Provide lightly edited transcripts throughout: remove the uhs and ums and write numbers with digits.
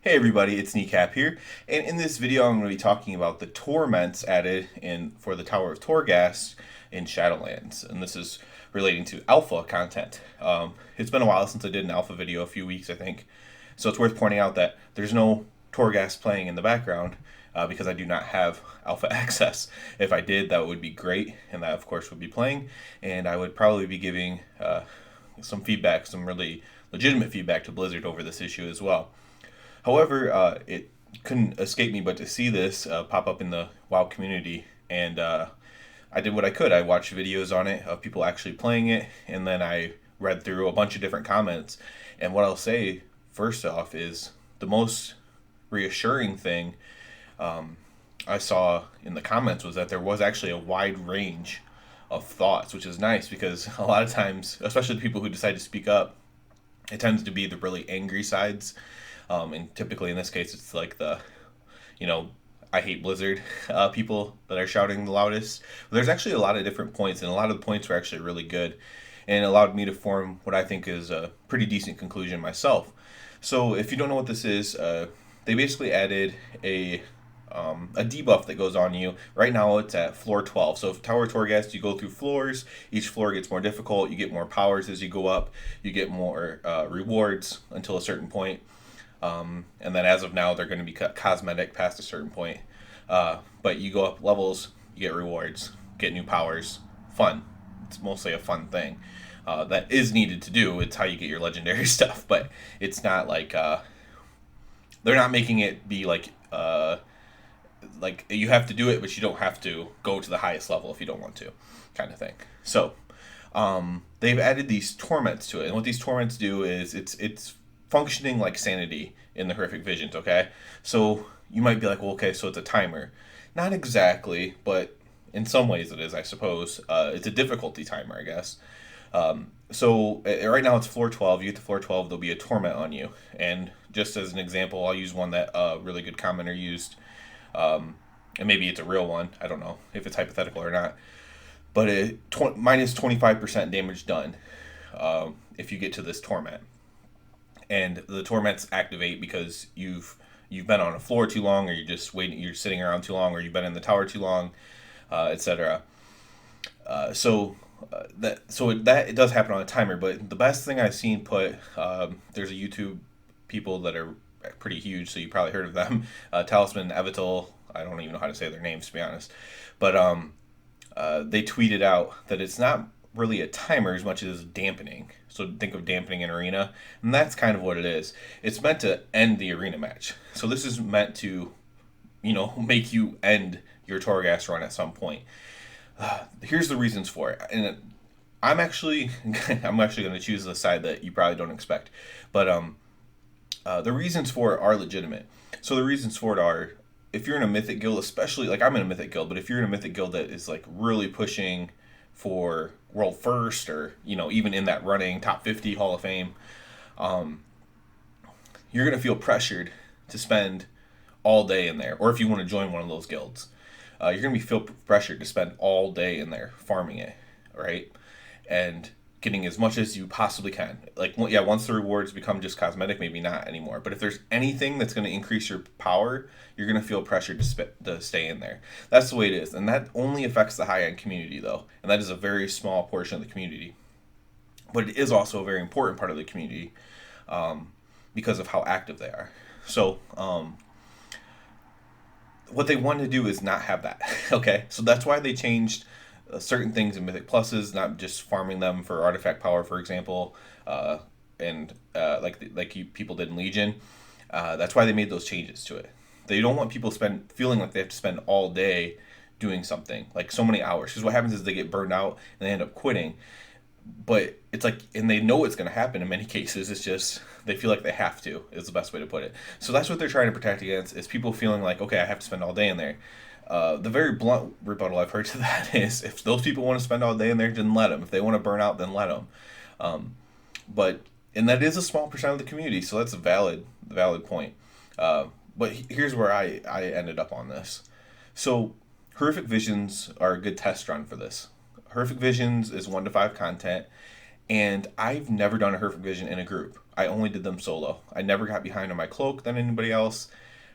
Hey everybody, it's Kneecap here, and in this video I'm going to be talking about the torments added in for the Tower of Torghast in Shadowlands, and this is relating to alpha content. It's been a while since I did an alpha video, a few weeks I think, so it's worth pointing out that there's no Torghast playing in the background because I do not have alpha access. If I did, that would be great, and that of course would be playing, and I would probably be giving some feedback, some really legitimate feedback to Blizzard over this issue as well. However, it couldn't escape me but to see this pop up in the WoW community, and I did what I could. I watched videos on it of people actually playing it, and then I read through a bunch of different comments. And what I'll say first off is the most reassuring thing I saw in the comments was that there was actually a wide range of thoughts, which is nice because a lot of times, especially the people who decide to speak up, it tends to be the really angry sides. And typically in this case, it's like you know, I hate Blizzard people that are shouting the loudest. But there's actually a lot of different points, and a lot of the points were actually really good, and it allowed me to form what I think is a pretty decent conclusion myself. So if you don't know what this is, they basically added a debuff that goes on you. Right now it's at floor 12. So if Tower Torghast, you go through floors. Each floor gets more difficult. You get more powers as you go up. You get more rewards until a certain point. And then as of now, they're going to be cosmetic past a certain point. But you go up levels, you get rewards, get new powers. Fun. It's mostly a fun thing that is needed to do. It's how you get your legendary stuff. But it's not like they're not making it be like you have to do it, but you don't have to go to the highest level if you don't want to, kind of thing. So they've added these torments to it, and what these torments do is it's functioning like sanity in the horrific visions. Okay, so you might be like, well, okay, so it's a timer. Not exactly, but in some ways it is, I suppose. It's a difficulty timer, I guess. So right now it's floor 12. You get to floor 12, there'll be a torment on you. And just as an example, I'll use one that a really good commenter used. And maybe it's a real one. I don't know if it's hypothetical or not. But minus 25% damage done if you get to this torment. And the torments activate because you've been on a floor too long, or you're just waiting, you're sitting around too long, or you've been in the tower too long, etc. That it does happen on a timer. But the best thing I've seen put, there's a YouTube people that are pretty huge, so you probably heard of them. Talisman, Evital, I don't even know how to say their names to be honest, but they tweeted out that it's not really a timer as much as dampening. So think of dampening an arena, and that's kind of what it is. It's meant to end the arena match. So this is meant to, make you end your Torghast run at some point. Here's the reasons for it, and I'm actually I'm actually going to choose the side that you probably don't expect, but the reasons for it are legitimate. So the reasons for it are, if you're in a mythic guild, especially like I'm in a mythic guild, but if you're in a mythic guild that is like really pushing for world first, or even in that running top 50 Hall of Fame, you're gonna feel pressured to spend all day in there. Or if you want to join one of those guilds, you're gonna be feel pressured to spend all day in there farming it, right? And getting as much as you possibly can. Like, yeah, once the rewards become just cosmetic, maybe not anymore. But if there's anything that's going to increase your power, you're going to feel pressured to stay in there. That's the way it is. And that only affects the high-end community, though. And that is a very small portion of the community. But it is also a very important part of the community because of how active they are. So, what they want to do is not have that. Okay? So that's why they changed certain things in Mythic Pluses, not just farming them for artifact power, for example, people did in Legion. That's why they made those changes to it. They don't want people feeling like they have to spend all day doing something, like so many hours. Because what happens is they get burned out and they end up quitting. But it's like, and they know it's going to happen in many cases. It's just they feel like they have to, is the best way to put it. So that's what they're trying to protect against, is people feeling like, okay, I have to spend all day in there. The very blunt rebuttal I've heard to that is, if those people want to spend all day in there, then let them. If they want to burn out, then let them. And that is a small percent of the community, so that's a valid point. But here's where I ended up on this. So horrific visions are a good test run for this. Horrific visions is 1 to 5 content, And I've never done a Perfect Vision in a group. I only did them solo. I never got behind on my cloak than anybody else.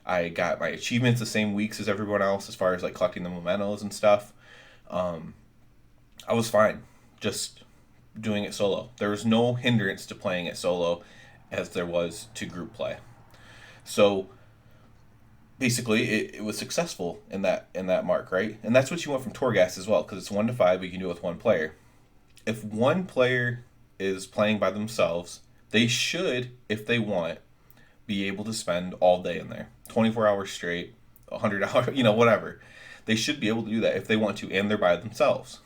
I got my achievements the same weeks as everyone else as far as like collecting the mementos and stuff. Um, I was fine just doing it solo. There was no hindrance to playing it solo as there was to group play. So basically it was successful in that mark, right? And that's what you want from Torghast as well, because it's 1 to 5, you can do it with one player. If one player is playing by themselves, they should, if they want, be able to spend all day in there, 24 hours straight, 100 hours, whatever. They should be able to do that if they want to, and they're by themselves.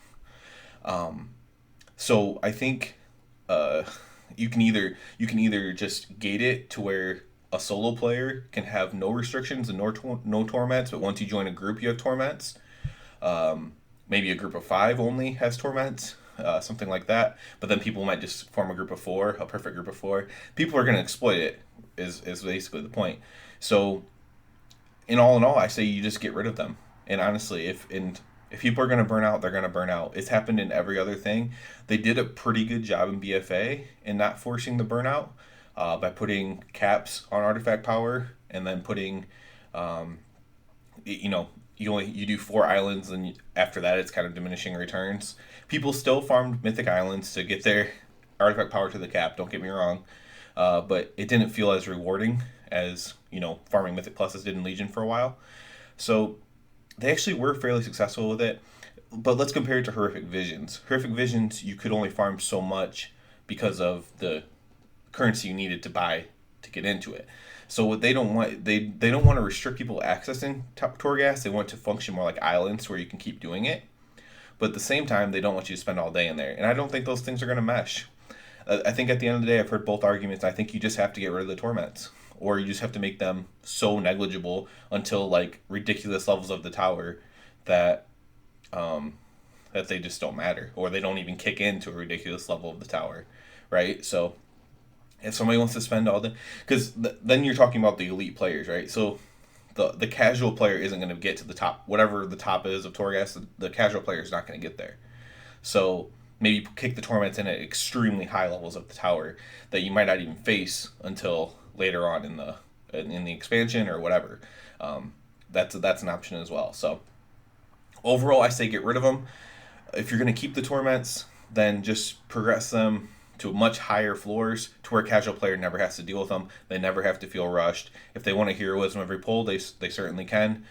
So I think uh, you can either just gate it to where a solo player can have no restrictions and no torments, but once you join a group, you have torments. Maybe a group of 5 only has torments, something like that. But then people might just form a group of 4, a perfect group of 4. People are going to exploit it. Is basically the point. So in all, I say you just get rid of them. And honestly, if people are going to burn out, they're going to burn out. It's happened in every other thing. They did a pretty good job in BFA in not forcing the burnout by putting caps on artifact power and then putting, um, you do 4 islands and after that it's kind of diminishing returns. People still farmed mythic islands to get their artifact power to the cap. Don't get me wrong, but it didn't feel as rewarding as farming mythic pluses did in Legion for a while. So they actually were fairly successful with it. But let's compare it to Horrific Visions. Horrific Visions, you could only farm so much because of the currency you needed to buy to get into it. So what they don't want, they don't want to restrict people accessing Torghast. They want it to function more like islands where you can keep doing it. But at the same time, they don't want you to spend all day in there. And I don't think those things are going to mesh. I think at the end of the day, I've heard both arguments. I think you just have to get rid of the torments, or you just have to make them so negligible until like ridiculous levels of the tower that that they just don't matter, or they don't even kick into a ridiculous level of the tower, right? So if somebody wants to spend all the, because then you're talking about the elite players, right? So the casual player isn't going to get to the top, whatever the top is of Torghast. The casual player is not going to get there. So maybe kick the torments in at extremely high levels of the tower that you might not even face until later on in the expansion or whatever. That's an option as well. So overall, I say get rid of them. If you're going to keep the torments, then just progress them to much higher floors to where a casual player never has to deal with them. They never have to feel rushed. If they want a heroism every pull, they certainly can,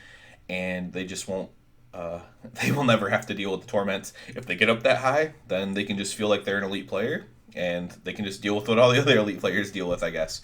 and they just won't. They will never have to deal with the torments. If they get up that high, then they can just feel like they're an elite player, and they can just deal with what all the other elite players deal with, I guess.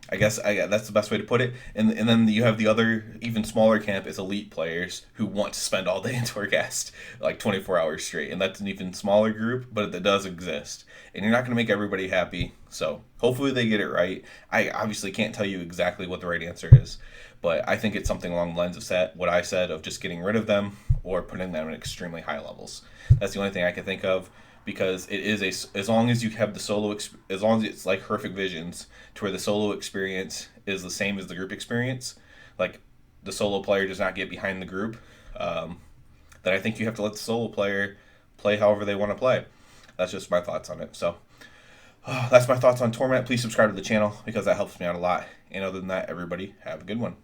That's the best way to put it. And then you have the other, even smaller camp is elite players who want to spend all day in Torghast, like 24 hours straight. And that's an even smaller group, but it does exist. And you're not going to make everybody happy. So hopefully they get it right. I obviously can't tell you exactly what the right answer is, but I think it's something along the lines of what I said of just getting rid of them or putting them at extremely high levels. That's the only thing I can think of, because it is as long as you have the as long as it's like Horrific Visions to where the solo experience is the same as the group experience, like the solo player does not get behind the group, then I think you have to let the solo player play however they want to play. That's just my thoughts on it. So that's my thoughts on Torment. Please subscribe to the channel because that helps me out a lot. And other than that, everybody have a good one.